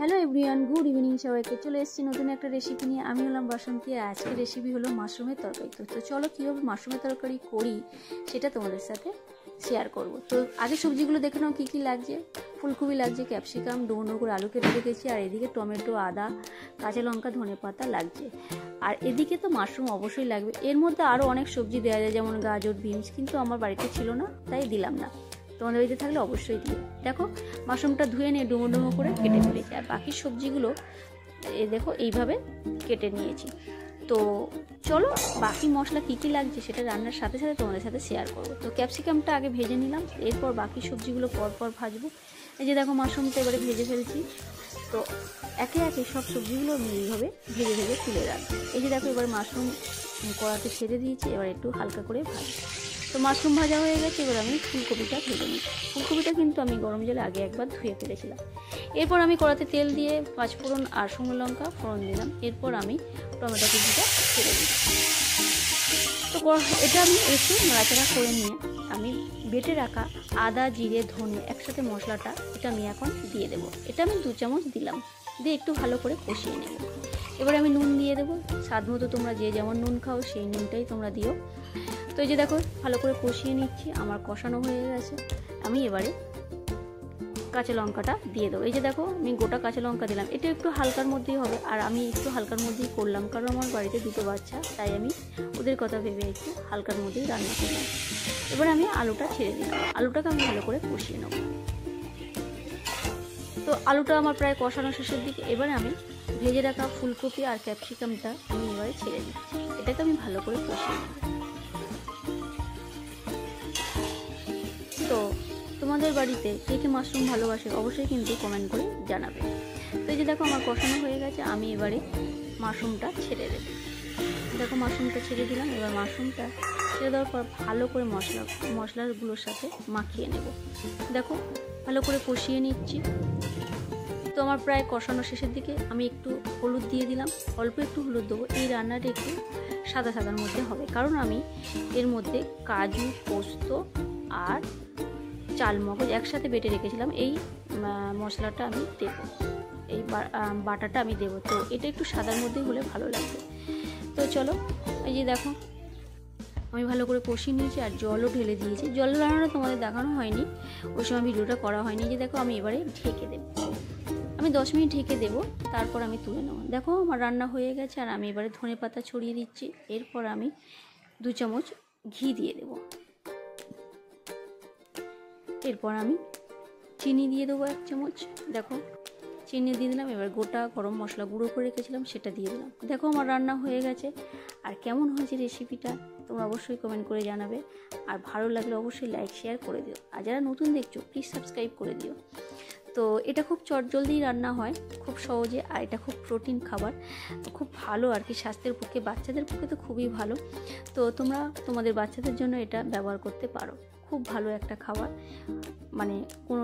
Hello everyone, good evening সবাইকে। চলে এসেছি নতুন একটা রেসিপি নিয়ে। আমি হলাম বাসন্তী আর আজকের রেসিপি হলো মাশরুমের তরকারি। তো চলো কীভাবে মাশরুমের তরকারি করি সেটা তোমাদের সাথে শেয়ার করব। তো আগে সবজিগুলো দেখে নাও কী কী লাগছে। ফুলকপি লাগছে, ক্যাপসিকাম, ডুমো করে আলু কেটে রেখেছি, আর এদিকে টমেটো, আদা, কাঁচা লঙ্কা, ধনেপাতা লাগছে, আর এদিকে তো মাশরুম অবশ্যই লাগবে। এর মধ্যে আরও অনেক সবজি দেওয়া যায়, যেমন গাজর, বিনস, কিন্তু আমার বাড়িতে ছিল না তাই দিলাম না। তোমাদের বাড়িতে থাকলে অবশ্যই দিও। দেখো মাশরুমটা ধুয়ে নিয়ে ডুমো ডুমো করে কেটে ফেলেছি, আর বাকি সবজিগুলো দেখো এইভাবে কেটে নিয়েছি। তো চলো বাকি মশলা কী কী লাগছে সেটা রান্নার সাথে সাথে তোমাদের সাথে শেয়ার করবো। তো ক্যাপসিকামটা আগে ভেজে নিলাম, এরপর বাকি সবজিগুলো পরপর ভাজবো। এই যে দেখো মাশরুমটা এবারে ভেজে ফেলছি। তো একে একে সব সবজিগুলো আমি এইভাবে ভেজে ভেজে তুলে রাখবো। এই যে দেখো এবার মাশরুম কড়াতে ছেড়ে দিয়েছি, এবার একটু হালকা করে ভাজবো। তো মাশরুম ভাজা হয়ে গেছে, এবার আমি ফুলকপিটা ভেজে নিই। ফুলকপিটা কিন্তু আমি গরম জলে আগে একবার ধুয়ে ফেলেছিলাম। এরপর আমি কড়াতে তেল দিয়ে পাঁচফোড়ন আর শুকনো লঙ্কা ফোড়ন দিলাম। এরপর আমি টমেটো কুচিটা ছেড়ে দিই। তো এটা আমি একটু নাড়াচাড়া করে নিয়ে আমি বেটে রাখা আদা, জিরে, ধনে একসাথে মশলাটা এটা আমি এখন দিয়ে দেবো। এটা আমি 2 চামচ দিলাম, দিয়ে একটু ভালো করে কষিয়ে নেব। এবারে আমি নুন দিয়ে দেবো, স্বাদ মতো তোমরা যে যেমন নুন খাও সেই নুনটাই তোমরা দিও। তো এই যে দেখো ভালো করে কষিয়ে নিচ্ছি, আমার কষানো হয়ে গেছে। আমি এবারে কাঁচা লঙ্কাটা দিয়ে দেবো। এই যে দেখো আমি গোটা কাঁচা লঙ্কা দিলাম, এটা একটু হালকার মধ্যেই হবে, আর আমি একটু হালকার মধ্যেই করলাম কারণ আমার বাড়িতে 2 বাচ্চা, তাই আমি ওদের কথা ভেবে একটু হালকার মধ্যেই রান্না করলাম। এবার আমি আলুটা ছেড়ে দিলাম, আলুটাকে আমি ভালো করে কষিয়ে নেব। তো আলুটা আমার প্রায় কষানো শেষের দিকে। এবারে আমি ভেজে রাখা ফুলকপি আর ক্যাপসিকামটা আমি এবারে ছেড়ে দিচ্ছি, এটাকে আমি ভালো করে কষিয়ে নেব। তো তোমাদের বাড়িতে কে কে মাশরুম ভালোবাসে অবশ্যই কিন্তু কমেন্ট করে জানাবে। তো এই যে দেখো আমার কষানো হয়ে গেছে, আমি এবারে মাশরুমটা ছেড়ে দেব। দেখো মাশরুমটা ছেড়ে দিলাম। এবার মাশরুমটা ছেড়ে দেওয়ার পর ভালো করে মশলাগুলোর সাথে মাখিয়ে নেব। দেখো ভালো করে কষিয়ে নিচ্ছি। তো আমার প্রায় কষানো শেষের দিকে। আমি একটু হলুদ দিয়ে দিলাম, অল্প একটু হলুদ দেবো। এই রান্নাটা একটু সাদা সাদার মধ্যে হবে, কারণ আমি এর মধ্যে কাজু, পোস্ত আর চালমগজ একসাথে বেটে রেখেছিলাম। এই মশলাটা আমি দেব, এই বাটাটা আমি দেব। তো এটা একটু সাদার মধ্যেই হলে ভালো লাগবে। তো চলো এই যে দেখো আমি ভালো করে কষিয়ে নিয়েছি, আর জলও ঢেলে দিয়েছি। জল রান্নাটা তোমাদের দেখানো হয়নি, ওই সময় ভিডিওটা করা হয়নি। যে দেখো আমি এবারে ঢেকে দেব, আমি 10 মিনিট ঢেকে দেব, তারপর আমি তুলে নেব। দেখো আমার রান্না হয়ে গেছে, আর আমি এবারে ধনেপাতা ছড়িয়ে দিচ্ছি। এরপর আমি 2 চামচ ঘি দিয়ে দেব। এরপর আমি চিনি দিয়ে দেবো 1 চামচ। দেখো চিনি দিয়ে দিলাম। এবার গোটা গরম মশলা গুঁড়ো করে রেখেছিলাম সেটা দিয়ে দিলাম। দেখো আমার রান্না হয়ে গেছে। আর কেমন হয়েছে রেসিপিটা তোমরা অবশ্যই কমেন্ট করে জানাবে, আর ভালো লাগলে অবশ্যই লাইক শেয়ার করে দিও, আর যারা নতুন দেখছো প্লিজ সাবস্ক্রাইব করে দিও। তো এটা খুব চটজলদি রান্না হয়, খুব সহজে, আর এটা খুব প্রোটিন খাবার, খুব ভালো আর কি স্বাস্থ্যের পক্ষে, বাচ্চাদের পক্ষে তো খুবই ভালো। তো তোমরা তোমাদের বাচ্চাদের জন্য এটা ব্যবহার করতে পারো। খুব ভালো একটা খাবার, মানে কোনো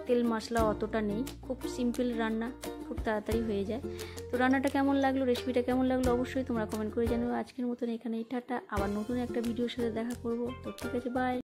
তেল মশলা অতটা নেই, খুব সিম্পল রান্না, খুব তাড়াতাড়ি হয়ে যায়। তো রান্নাটা কেমন লাগলো, রেসিপিটা কেমন লাগলো অবশ্যই তোমরা কমেন্ট করে জানাবে। আজকের মতন এখানেই টাটা, আবার নতুন একটা ভিডিওর সাথে দেখা করব। তো ঠিক আছে, বাই।